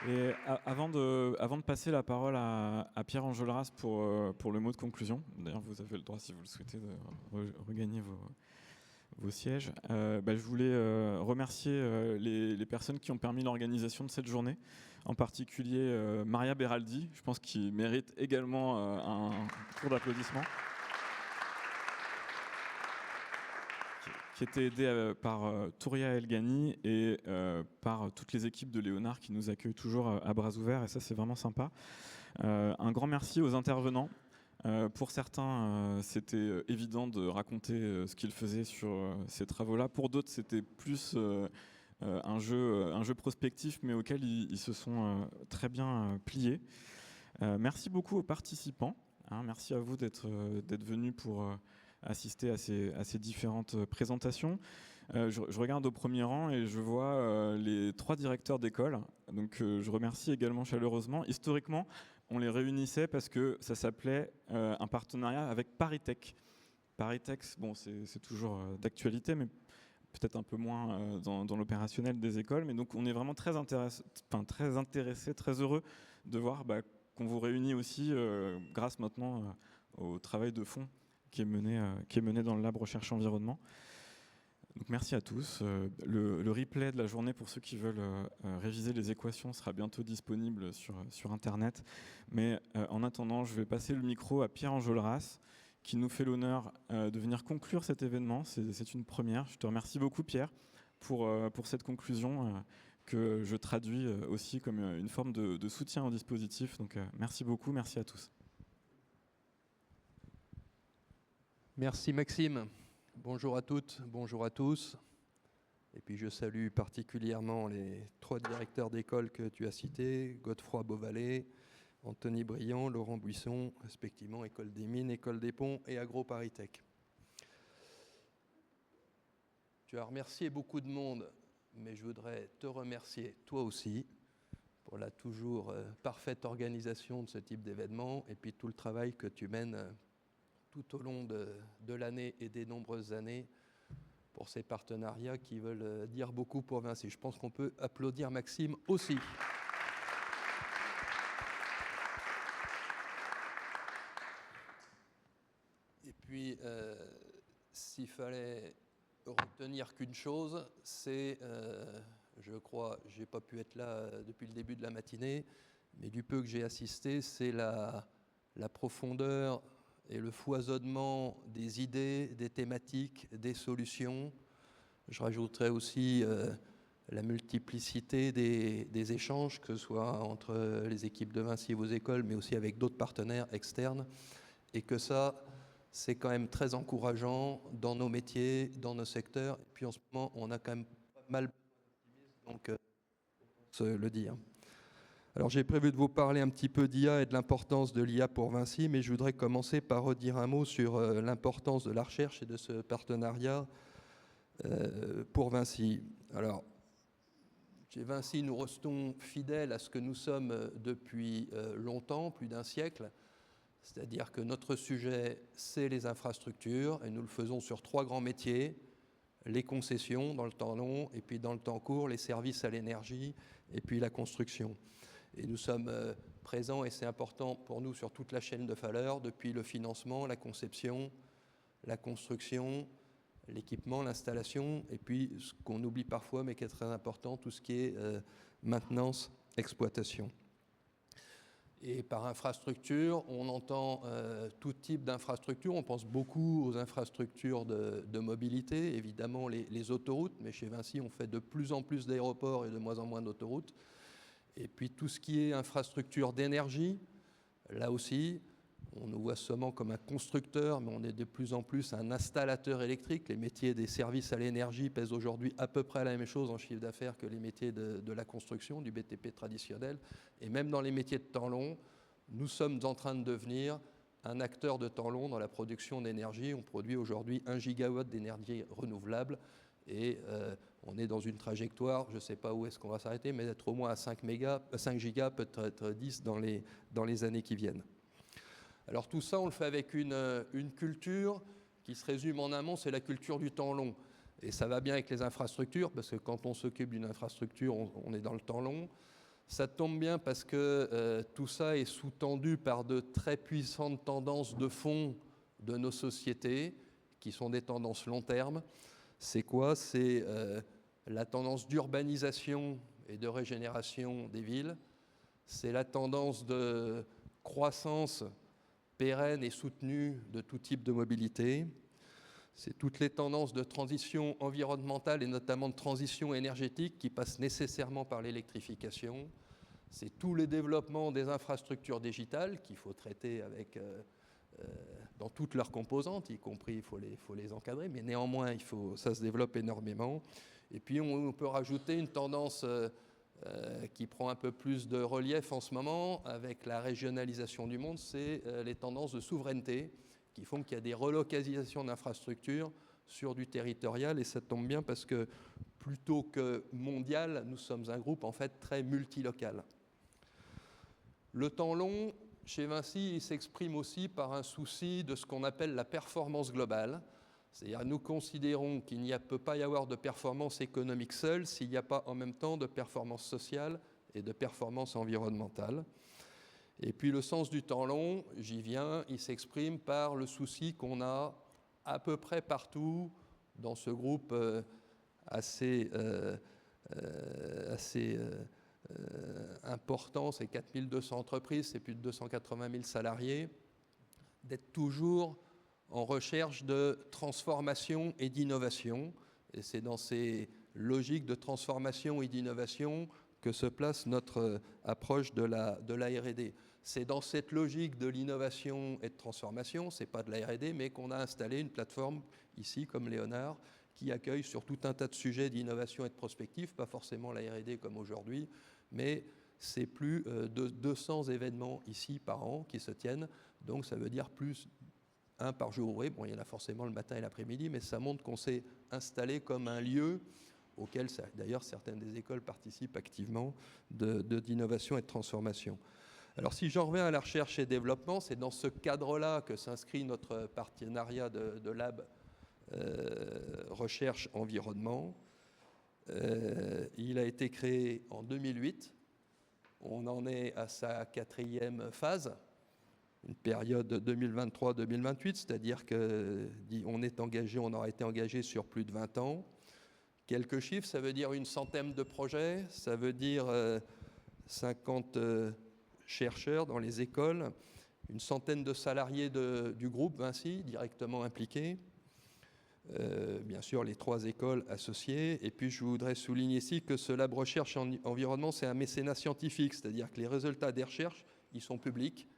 Et avant de passer la parole à Pierre Enjolras pour le mot de conclusion, d'ailleurs vous avez le droit si vous le souhaitez de regagner vos sièges, je voulais remercier les personnes qui ont permis l'organisation de cette journée, en particulier Maria Beraldi, je pense qu'il mérite également un tour d'applaudissement, qui était aidée par Touria Elgani et par toutes les équipes de Léonard qui nous accueillent toujours à bras ouverts, et ça c'est vraiment sympa. Un grand merci aux intervenants. Pour certains, c'était évident de raconter ce qu'ils faisaient sur ces travaux-là. Pour d'autres, c'était plus un jeu prospectif, mais auquel ils se sont très bien pliés. Merci beaucoup aux participants. Merci à vous d'être venus pour assister à ces différentes présentations. Je regarde au premier rang et je vois les 3 directeurs d'école. Donc je remercie également chaleureusement. Historiquement, on les réunissait parce que ça s'appelait un partenariat avec ParisTech. ParisTech, bon, c'est toujours d'actualité, mais peut-être un peu moins dans l'opérationnel des écoles. Mais donc on est vraiment très intéressés, très heureux de voir qu'on vous réunit aussi grâce maintenant au travail de fond qui est mené dans le Lab Recherche Environnement. Donc merci à tous. Le replay de la journée pour ceux qui veulent réviser les équations sera bientôt disponible sur Internet. Mais en attendant, je vais passer le micro à Pierre Enjolras, qui nous fait l'honneur de venir conclure cet événement. C'est une première. Je te remercie beaucoup, Pierre, pour cette conclusion que je traduis aussi comme une forme de soutien au dispositif. Donc merci beaucoup, merci à tous. Merci Maxime. Bonjour à toutes, bonjour à tous. Et puis je salue particulièrement les 3 directeurs d'école que tu as cités, Godefroy Beauvalet, Anthony Briand, Laurent Buisson, respectivement École des Mines, École des Ponts et AgroParisTech. Tu as remercié beaucoup de monde, mais je voudrais te remercier toi aussi pour la toujours parfaite organisation de ce type d'événement et puis tout le travail que tu mènes tout au long de l'année et des nombreuses années pour ces partenariats qui veulent dire beaucoup pour Vinci. Je pense qu'on peut applaudir Maxime aussi. Et puis, s'il fallait retenir qu'une chose, c'est, je crois, je n'ai pas pu être là depuis le début de la matinée, mais du peu que j'ai assisté, c'est la profondeur et le foisonnement des idées, des thématiques, des solutions. Je rajouterais aussi la multiplicité des échanges, que ce soit entre les équipes de Vinci et vos écoles, mais aussi avec d'autres partenaires externes, et que ça, c'est quand même très encourageant dans nos métiers, dans nos secteurs. Et puis en ce moment, on a quand même pas mal d'optimisme, donc on se le dire. Alors j'ai prévu de vous parler un petit peu d'IA et de l'importance de l'IA pour Vinci, mais je voudrais commencer par redire un mot sur l'importance de la recherche et de ce partenariat pour Vinci. Alors, chez Vinci, nous restons fidèles à ce que nous sommes depuis longtemps, plus d'un siècle, c'est-à-dire que notre sujet, c'est les infrastructures, et nous le faisons sur 3 grands métiers, les concessions dans le temps long, et puis dans le temps court, les services à l'énergie, et puis la construction. Et nous sommes présents, et c'est important pour nous, sur toute la chaîne de valeur, depuis le financement, la conception, la construction, l'équipement, l'installation, et puis ce qu'on oublie parfois, mais qui est très important, tout ce qui est maintenance, exploitation. Et par infrastructure, on entend tout type d'infrastructures. On pense beaucoup aux infrastructures de mobilité, évidemment les autoroutes, mais chez Vinci, on fait de plus en plus d'aéroports et de moins en moins d'autoroutes. Et puis tout ce qui est infrastructure d'énergie, là aussi, on nous voit seulement comme un constructeur, mais on est de plus en plus un installateur électrique. Les métiers des services à l'énergie pèsent aujourd'hui à peu près la même chose en chiffre d'affaires que les métiers de la construction, du BTP traditionnel. Et même dans les métiers de temps long, nous sommes en train de devenir un acteur de temps long dans la production d'énergie. On produit aujourd'hui 1 gigawatt d'énergie renouvelable. Et on est dans une trajectoire, je ne sais pas où est-ce qu'on va s'arrêter, mais d'être au moins à 5 gigas, peut-être 10 dans les années qui viennent. Alors tout ça, on le fait avec une culture qui se résume en amont, c'est la culture du temps long. Et ça va bien avec les infrastructures, parce que quand on s'occupe d'une infrastructure, on est dans le temps long. Ça tombe bien parce que tout ça est sous-tendu par de très puissantes tendances de fond de nos sociétés, qui sont des tendances long terme. C'est quoi? C'est la tendance d'urbanisation et de régénération des villes. C'est la tendance de croissance pérenne et soutenue de tout type de mobilité. C'est toutes les tendances de transition environnementale et notamment de transition énergétique qui passent nécessairement par l'électrification. C'est tous les développements des infrastructures digitales qu'il faut traiter avec, dans toutes leurs composantes, y compris il faut les encadrer, mais néanmoins ça se développe énormément. Et puis on peut rajouter une tendance qui prend un peu plus de relief en ce moment avec la régionalisation du monde, c'est les tendances de souveraineté qui font qu'il y a des relocalisations d'infrastructures sur du territorial, et ça tombe bien parce que plutôt que mondial, nous sommes un groupe en fait très multilocal. Le temps long, chez Vinci, il s'exprime aussi par un souci de ce qu'on appelle la performance globale. C'est-à-dire nous considérons qu'il ne peut pas y avoir de performance économique seule s'il n'y a pas en même temps de performance sociale et de performance environnementale. Et puis le sens du temps long, j'y viens, il s'exprime par le souci qu'on a à peu près partout dans ce groupe assez important, c'est 4200 entreprises, c'est plus de 280 000 salariés, d'être toujours en recherche de transformation et d'innovation. Et c'est dans ces logiques de transformation et d'innovation que se place notre approche de la R&D. C'est dans cette logique de l'innovation et de transformation, ce n'est pas de la R&D, mais qu'on a installé une plateforme ici, comme Léonard, qui accueille sur tout un tas de sujets d'innovation et de prospective, pas forcément la R&D comme aujourd'hui, mais c'est plus de 200 événements ici par an qui se tiennent, donc ça veut dire plus un par jour ouvré. Bon, il y en a forcément le matin et l'après-midi, mais ça montre qu'on s'est installé comme un lieu auquel, d'ailleurs, certaines des écoles participent activement d'innovation et de transformation. Alors, si j'en reviens à la recherche et développement, c'est dans ce cadre-là que s'inscrit notre partenariat de Lab Recherche Environnement. Il a été créé en 2008. On en est à sa 4e phase, une période 2023-2028, c'est-à-dire qu'on aura été engagé sur plus de 20 ans. Quelques chiffres, ça veut dire une centaine de projets, ça veut dire 50 chercheurs dans les écoles, une centaine de salariés du groupe Vinci directement impliqués, bien sûr les 3 écoles associées. Et puis je voudrais souligner ici que ce lab recherche en environnement, c'est un mécénat scientifique, c'est-à-dire que les résultats des recherches, ils sont publics,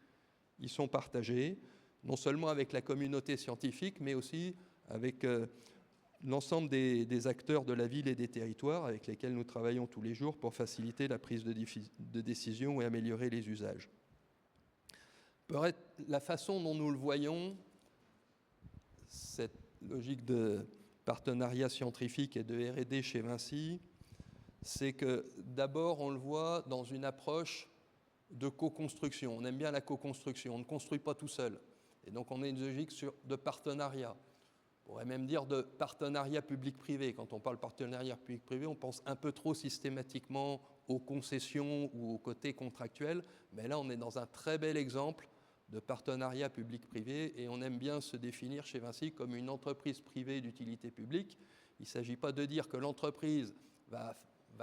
ils sont partagés, non seulement avec la communauté scientifique, mais aussi avec l'ensemble des acteurs de la ville et des territoires avec lesquels nous travaillons tous les jours pour faciliter la prise de décision et améliorer les usages. La façon dont nous le voyons, cette logique de partenariat scientifique et de R&D chez Vinci, c'est que d'abord on le voit dans une approche de co-construction. On aime bien la co-construction, on ne construit pas tout seul. Et donc on a une logique de partenariat. On pourrait même dire de partenariat public-privé. Quand on parle partenariat public-privé, on pense un peu trop systématiquement aux concessions ou aux côtés contractuels. Mais là, on est dans un très bel exemple de partenariat public-privé et on aime bien se définir chez Vinci comme une entreprise privée d'utilité publique. Il ne s'agit pas de dire que l'entreprise va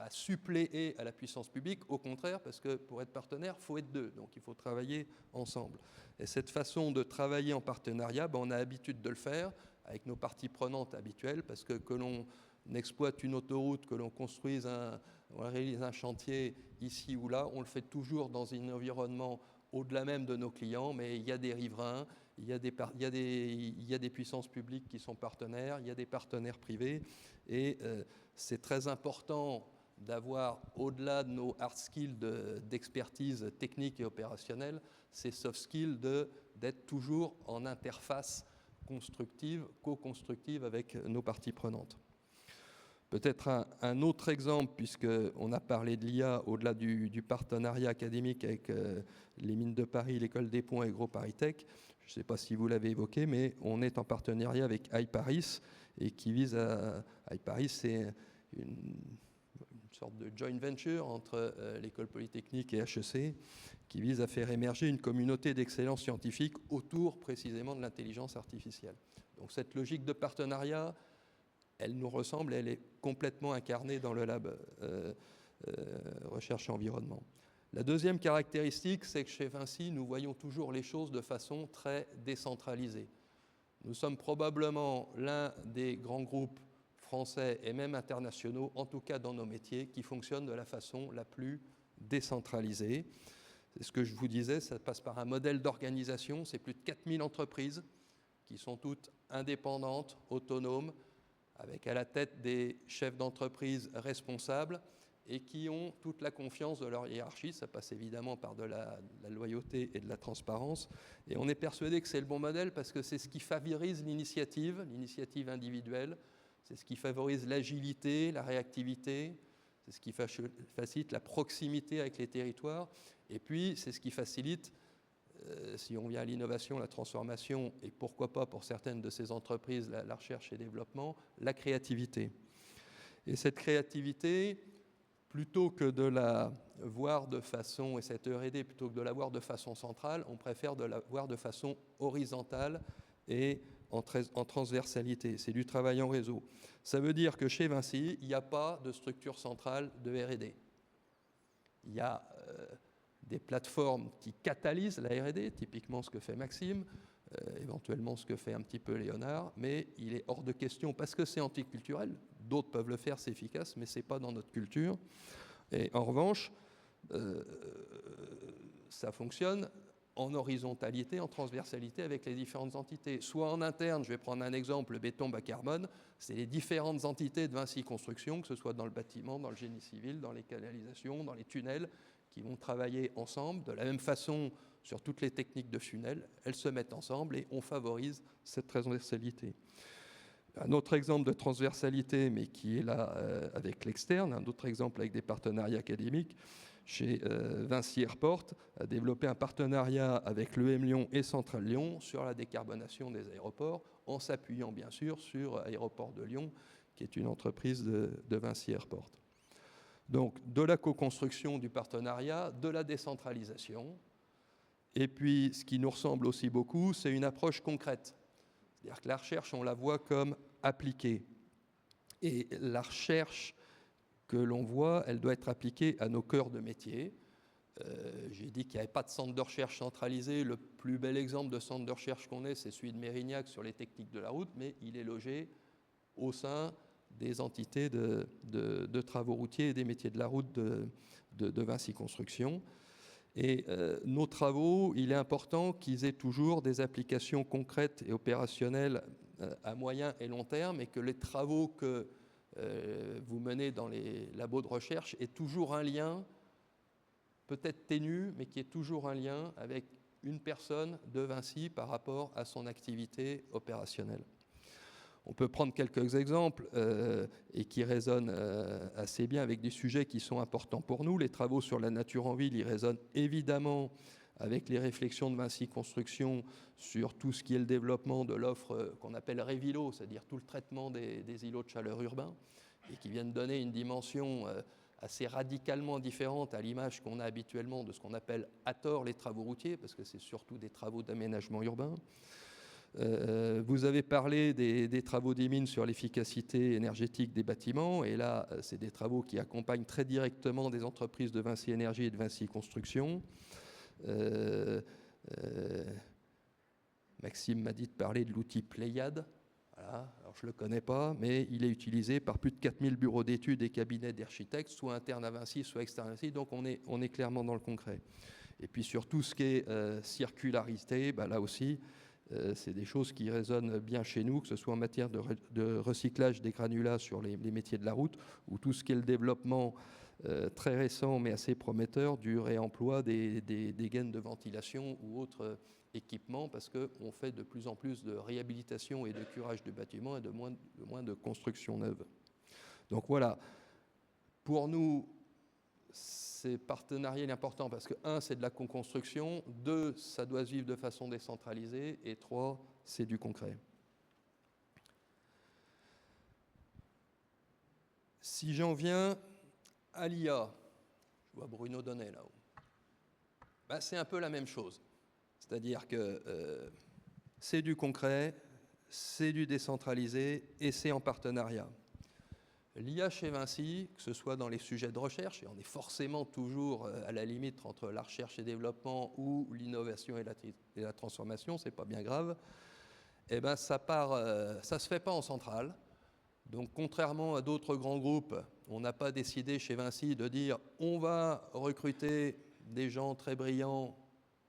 suppléer à la puissance publique, au contraire, parce que pour être partenaire, il faut être 2, donc il faut travailler ensemble. Et cette façon de travailler en partenariat, on a l'habitude de le faire avec nos parties prenantes habituelles, parce que l'on exploite une autoroute, que l'on construise on réalise un chantier ici ou là, on le fait toujours dans un environnement au-delà même de nos clients, mais il y a des riverains, il y a des puissances publiques qui sont partenaires, il y a des partenaires privés, et c'est très important d'avoir, au-delà de nos hard skills d'expertise technique et opérationnelle, ces soft skills d'être toujours en interface constructive, co-constructive avec nos parties prenantes. Peut-être un autre exemple, puisqu'on a parlé de l'IA au-delà du partenariat académique avec les Mines de Paris, l'École des Ponts et AgroParisTech. Je ne sais pas si vous l'avez évoqué, mais on est en partenariat avec iParis et qui vise à... iParis, c'est une sorte de joint venture entre l'École Polytechnique et HEC, qui vise à faire émerger une communauté d'excellence scientifique autour précisément de l'intelligence artificielle. Donc cette logique de partenariat, elle nous ressemble, elle est complètement incarnée dans le lab recherche et environnement. La deuxième caractéristique, c'est que chez Vinci, nous voyons toujours les choses de façon très décentralisée. Nous sommes probablement l'un des grands groupes français et même internationaux, en tout cas dans nos métiers, qui fonctionnent de la façon la plus décentralisée. C'est ce que je vous disais, ça passe par un modèle d'organisation, c'est plus de 4000 entreprises qui sont toutes indépendantes, autonomes, avec à la tête des chefs d'entreprise responsables et qui ont toute la confiance de leur hiérarchie. Ça passe évidemment par de la loyauté et de la transparence. Et on est persuadé que c'est le bon modèle parce que c'est ce qui favorise l'initiative individuelle, c'est ce qui favorise l'agilité, la réactivité, c'est ce qui facilite la proximité avec les territoires, et puis c'est ce qui facilite, si on vient à l'innovation, la transformation, et pourquoi pas pour certaines de ces entreprises, la recherche et développement, la créativité. Et cette créativité, plutôt que de la voir de façon, et cette R&D, plutôt que de la voir de façon centrale, on préfère de la voir de façon horizontale et en transversalité. C'est du travail en réseau. Ça veut dire que chez Vinci, il n'y a pas de structure centrale de R&D. Il y a des plateformes qui catalysent la R&D, typiquement ce que fait Maxime, éventuellement ce que fait un petit peu Léonard, mais il est hors de question, parce que c'est anticulturel, d'autres peuvent le faire, c'est efficace, mais ce n'est pas dans notre culture. Et en revanche, ça fonctionne en horizontalité, en transversalité avec les différentes entités. Soit en interne, je vais prendre un exemple, le béton bas carbone, c'est les différentes entités de Vinci Construction, que ce soit dans le bâtiment, dans le génie civil, dans les canalisations, dans les tunnels, qui vont travailler ensemble. De la même façon, sur toutes les techniques de funnel, elles se mettent ensemble et on favorise cette transversalité. Un autre exemple de transversalité, mais qui est là avec l'externe, un autre exemple avec des partenariats académiques, chez Vinci Airport, a développé un partenariat avec l'EM Lyon et Centrale Lyon sur la décarbonation des aéroports, en s'appuyant bien sûr sur Aéroport de Lyon, qui est une entreprise de Vinci Airport. Donc de la co-construction du partenariat, de la décentralisation, et puis ce qui nous ressemble aussi beaucoup, c'est une approche concrète. C'est-à-dire que la recherche, on la voit comme appliquée. Et la recherche que l'on voit, elle doit être appliquée à nos cœurs de métier. J'ai dit qu'il n'y avait pas de centre de recherche centralisé. Le plus bel exemple de centre de recherche qu'on ait, c'est celui de Mérignac sur les techniques de la route, mais il est logé au sein des entités de travaux routiers et des métiers de la route de Vinci Construction. Et nos travaux, il est important qu'ils aient toujours des applications concrètes et opérationnelles à moyen et long terme, et que les travaux que vous menez dans les labos de recherche aient toujours un lien, peut-être ténu, mais qui est toujours un lien avec une personne de Vinci par rapport à son activité opérationnelle. On peut prendre quelques exemples et qui résonnent assez bien avec des sujets qui sont importants pour nous. Les travaux sur la nature en ville, ils résonnent évidemment avec les réflexions de Vinci Construction sur tout ce qui est le développement de l'offre qu'on appelle Révilo, c'est-à-dire tout le traitement des îlots de chaleur urbains, et qui viennent donner une dimension assez radicalement différente à l'image qu'on a habituellement de ce qu'on appelle à tort les travaux routiers, parce que c'est surtout des travaux d'aménagement urbain. Vous avez parlé des travaux des mines sur l'efficacité énergétique des bâtiments, et là, c'est des travaux qui accompagnent très directement des entreprises de Vinci Énergie et de Vinci Construction. Maxime m'a dit de parler de l'outil Pléiade. Voilà. Alors, je ne le connais pas, mais il est utilisé par plus de 4000 bureaux d'études et cabinets d'architectes, soit internes à Vinci, soit externes à Vinci, donc on est clairement dans le concret. Et puis sur tout ce qui est circularité, là aussi, c'est des choses qui résonnent bien chez nous, que ce soit en matière de recyclage des granulats sur les métiers de la route, ou tout ce qui est le développement très récent mais assez prometteur du réemploi des gaines de ventilation ou autres équipements, parce qu'on fait de plus en plus de réhabilitation et de curage du bâtiment et de moins de construction neuve. Donc voilà, pour nous, ces partenariats sont importants parce que 1, c'est de la co-construction, 2, ça doit se vivre de façon décentralisée, et 3, c'est du concret. Si j'en viens à l'IA, je vois Bruno Donnet là-haut, ben, c'est un peu la même chose. C'est-à-dire que c'est du concret, c'est du décentralisé et c'est en partenariat. L'IA chez Vinci, que ce soit dans les sujets de recherche, et on est forcément toujours à la limite entre la recherche et développement ou l'innovation et la transformation, c'est pas bien grave, eh ben ça se fait pas en centrale. Donc contrairement à d'autres grands groupes, on n'a pas décidé chez Vinci de dire on va recruter des gens très brillants,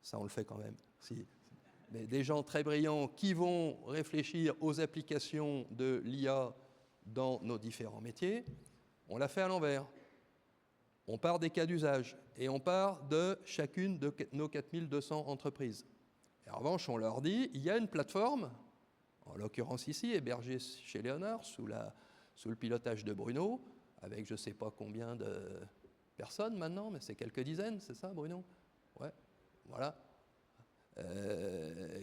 ça on le fait quand même, si, mais des gens très brillants qui vont réfléchir aux applications de l'IA dans nos différents métiers. On l'a fait à l'envers. On part des cas d'usage et on part de chacune de nos 4200 entreprises. Et en revanche, on leur dit, il y a une plateforme, en l'occurrence ici, hébergée chez Léonard, sous le pilotage de Bruno, avec je ne sais pas combien de personnes maintenant, mais c'est quelques dizaines, c'est ça Bruno? Ouais, voilà.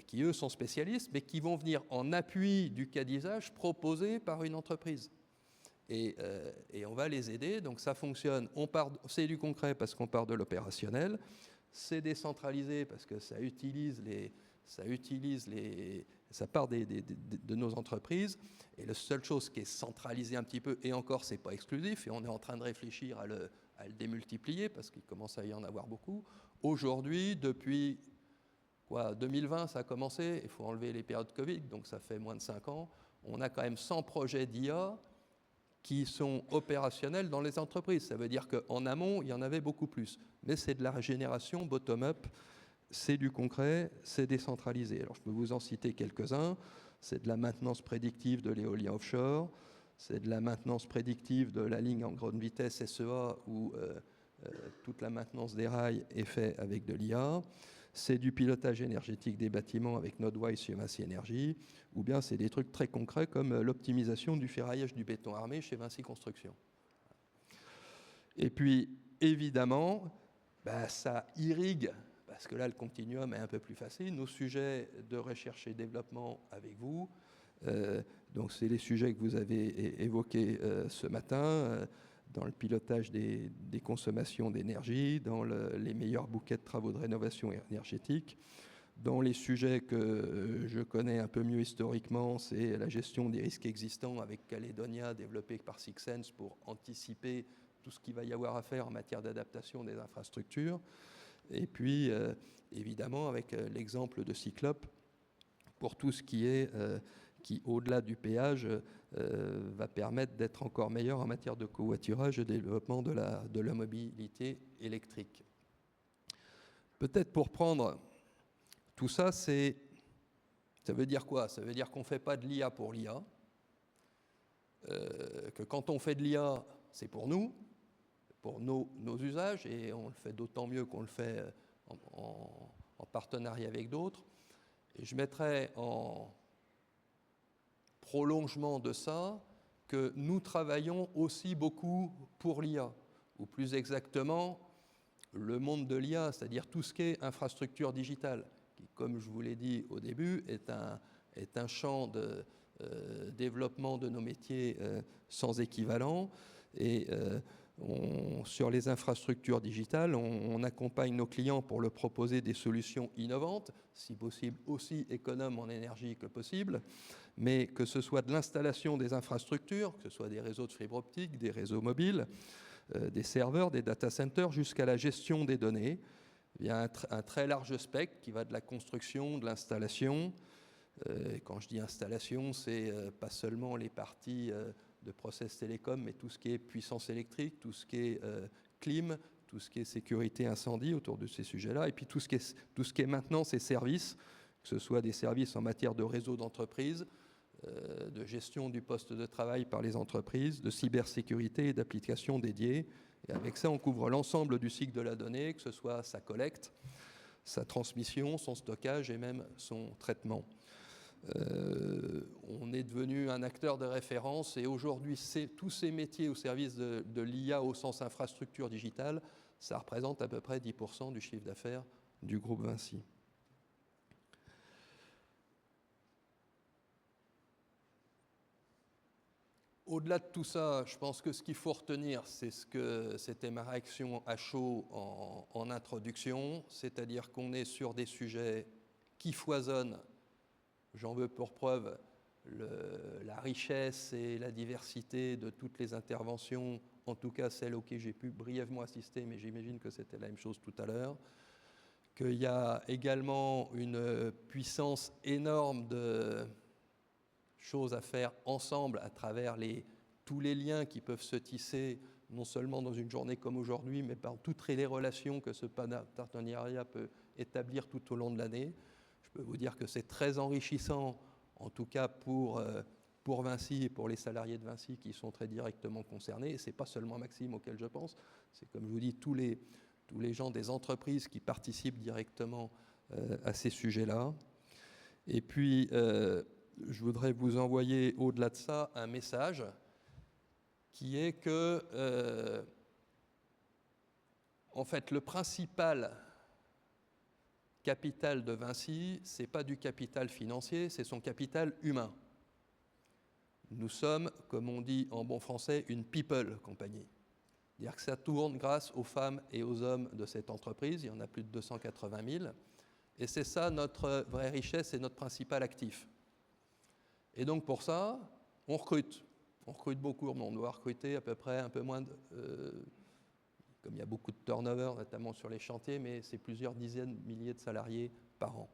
Qui eux sont spécialistes, mais qui vont venir en appui du cas d'usage proposé par une entreprise. Et on va les aider, donc ça fonctionne. C'est du concret parce qu'on part de l'opérationnel, c'est décentralisé parce que ça part de nos entreprises. Et la seule chose qui est centralisée un petit peu, et encore c'est pas exclusif, et on est en train de réfléchir à le démultiplier parce qu'il commence à y en avoir beaucoup. Aujourd'hui, depuis 2020, ça a commencé, il faut enlever les périodes Covid, donc ça fait moins de 5 ans. On a quand même 100 projets d'IA qui sont opérationnels dans les entreprises. Ça veut dire qu'en amont, il y en avait beaucoup plus. Mais c'est de la régénération bottom-up, c'est du concret, c'est décentralisé. Alors je peux vous en citer quelques-uns. C'est de la maintenance prédictive de l'éolien offshore, c'est de la maintenance prédictive de la ligne en grande vitesse SEA où toute la maintenance des rails est faite avec de l'IA. C'est du pilotage énergétique des bâtiments avec Nodewise chez Vinci Énergie, ou bien c'est des trucs très concrets comme l'optimisation du ferraillage du béton armé chez Vinci Construction. Et puis, évidemment, ça irrigue, parce que là, le continuum est un peu plus facile, nos sujets de recherche et développement avec vous. Donc, c'est les sujets que vous avez évoqués ce matin, dans le pilotage des consommations d'énergie, dans les meilleurs bouquets de travaux de rénovation énergétique. Dans les sujets que je connais un peu mieux historiquement, c'est la gestion des risques existants avec Caledonia, développé par Sixsense pour anticiper tout ce qu'il va y avoir à faire en matière d'adaptation des infrastructures. Et puis, évidemment, avec l'exemple de Cyclope, pour tout ce qui est qui, au-delà du péage, va permettre d'être encore meilleur en matière de covoiturage et développement de la mobilité électrique. Peut-être pour prendre tout ça, ça veut dire quoi? Ça veut dire qu'on ne fait pas de l'IA pour l'IA, que quand on fait de l'IA, c'est pour nous, pour nos usages, et on le fait d'autant mieux qu'on le fait en partenariat avec d'autres. Et je mettrais en prolongement de ça que nous travaillons aussi beaucoup pour l'IA, ou plus exactement le monde de l'IA, c'est-à-dire tout ce qui est infrastructure digitale, qui, comme je vous l'ai dit au début, est un champ de développement de nos métiers sans équivalent. Et sur les infrastructures digitales, on accompagne nos clients pour leur proposer des solutions innovantes, si possible aussi économes en énergie que possible, mais que ce soit de l'installation des infrastructures, que ce soit des réseaux de fibre optique, des réseaux mobiles, des serveurs, des data centers, jusqu'à la gestion des données. Il y a un très large spectre qui va de la construction, de l'installation. Quand je dis installation, c'est pas seulement les parties de process télécom, mais tout ce qui est puissance électrique, tout ce qui est clim, tout ce qui est sécurité incendie autour de ces sujets-là, et puis tout ce qui est maintenance et services, que ce soit des services en matière de réseau d'entreprise, de gestion du poste de travail par les entreprises, de cybersécurité et d'applications dédiées. Et avec ça, on couvre l'ensemble du cycle de la donnée, que ce soit sa collecte, sa transmission, son stockage et même son traitement. On est devenu un acteur de référence et aujourd'hui, tous ces métiers au service de l'IA au sens infrastructure digitale, ça représente à peu près 10% du chiffre d'affaires du groupe Vinci. Au-delà de tout ça, je pense que ce qu'il faut retenir, c'est ce que c'était ma réaction à chaud en introduction, c'est-à-dire qu'on est sur des sujets qui foisonnent. J'en veux pour preuve la richesse et la diversité de toutes les interventions, en tout cas celles auxquelles j'ai pu brièvement assister, mais j'imagine que c'était la même chose tout à l'heure. Qu'il y a également une puissance énorme de choses à faire ensemble à travers tous les liens qui peuvent se tisser, non seulement dans une journée comme aujourd'hui, mais par toutes les relations que ce partenariat peut établir tout au long de l'année. Je peux vous dire que c'est très enrichissant, en tout cas pour Vinci et pour les salariés de Vinci qui sont très directement concernés. Et ce n'est pas seulement Maxime auquel je pense, c'est comme je vous dis tous les gens des entreprises qui participent directement à ces sujets-là. Et puis, je voudrais vous envoyer au-delà de ça un message qui est que, en fait, le principal capital de Vinci, ce n'est pas du capital financier, c'est son capital humain. Nous sommes, comme on dit en bon français, une people compagnie. C'est-à-dire que ça tourne grâce aux femmes et aux hommes de cette entreprise, il y en a plus de 280 000, et c'est ça notre vraie richesse et notre principal actif. Et donc pour ça, on recrute beaucoup, on doit recruter à peu près un peu moins de... comme il y a beaucoup de turnover, notamment sur les chantiers, mais c'est plusieurs dizaines, milliers de salariés par an.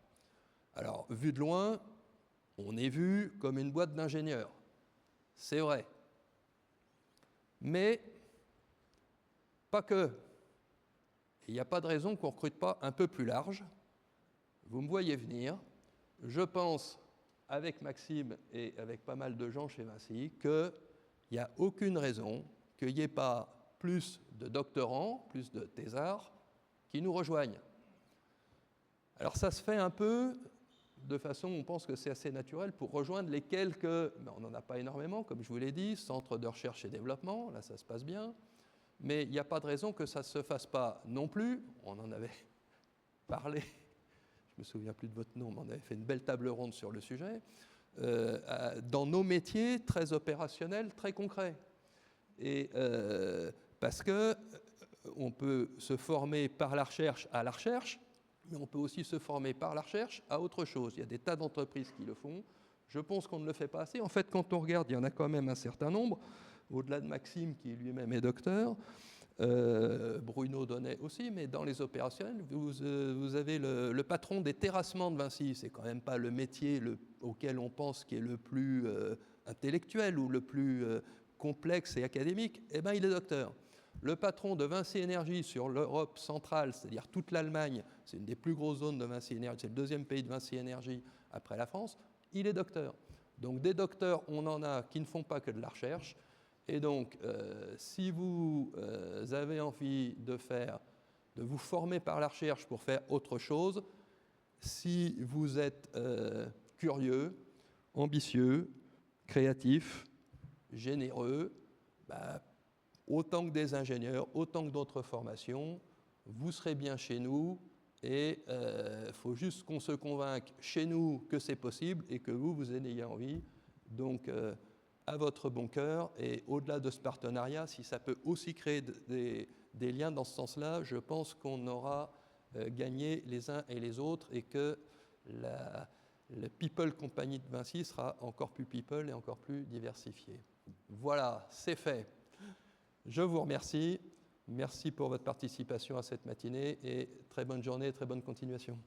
Alors, vu de loin, on est vu comme une boîte d'ingénieurs. C'est vrai. Mais pas que. Il n'y a pas de raison qu'on ne recrute pas un peu plus large. Vous me voyez venir. Je pense, avec Maxime et avec pas mal de gens chez Vinci, qu'il n'y a aucune raison qu'il n'y ait pas plus de doctorants, plus de thésards qui nous rejoignent. Alors ça se fait un peu de façon, on pense que c'est assez naturel pour rejoindre les quelques, on n'en a pas énormément, comme je vous l'ai dit, centres de recherche et développement, là ça se passe bien, mais il n'y a pas de raison que ça ne se fasse pas non plus, on en avait parlé, je ne me souviens plus de votre nom, mais on avait fait une belle table ronde sur le sujet, dans nos métiers très opérationnels, très concrets. Et parce qu'on peut se former par la recherche à la recherche, mais on peut aussi se former par la recherche à autre chose. Il y a des tas d'entreprises qui le font. Je pense qu'on ne le fait pas assez. En fait, quand on regarde, il y en a quand même un certain nombre, au-delà de Maxime, qui lui-même est docteur, Bruno Donnet aussi, mais dans les opérationnels, vous avez le patron des terrassements de Vinci. C'est quand même pas le métier auquel on pense qui est le plus intellectuel ou le plus complexe et académique. Eh bien, il est docteur. Le patron de Vinci Énergie sur l'Europe centrale, c'est-à-dire toute l'Allemagne, c'est une des plus grosses zones de Vinci Énergie, c'est le deuxième pays de Vinci Énergie après la France, il est docteur. Donc des docteurs, on en a qui ne font pas que de la recherche. Et donc, si vous avez envie de vous former par la recherche pour faire autre chose, si vous êtes curieux, ambitieux, créatif, généreux, autant que des ingénieurs, autant que d'autres formations, vous serez bien chez nous et il faut juste qu'on se convainque chez nous que c'est possible et que vous en ayez envie. Donc, à votre bon cœur et au-delà de ce partenariat, si ça peut aussi créer des liens dans ce sens-là, je pense qu'on aura gagné les uns et les autres et que la People Company de Vinci sera encore plus people et encore plus diversifiée. Voilà, c'est fait. Je vous remercie. Merci pour votre participation à cette matinée et très bonne journée, très bonne continuation.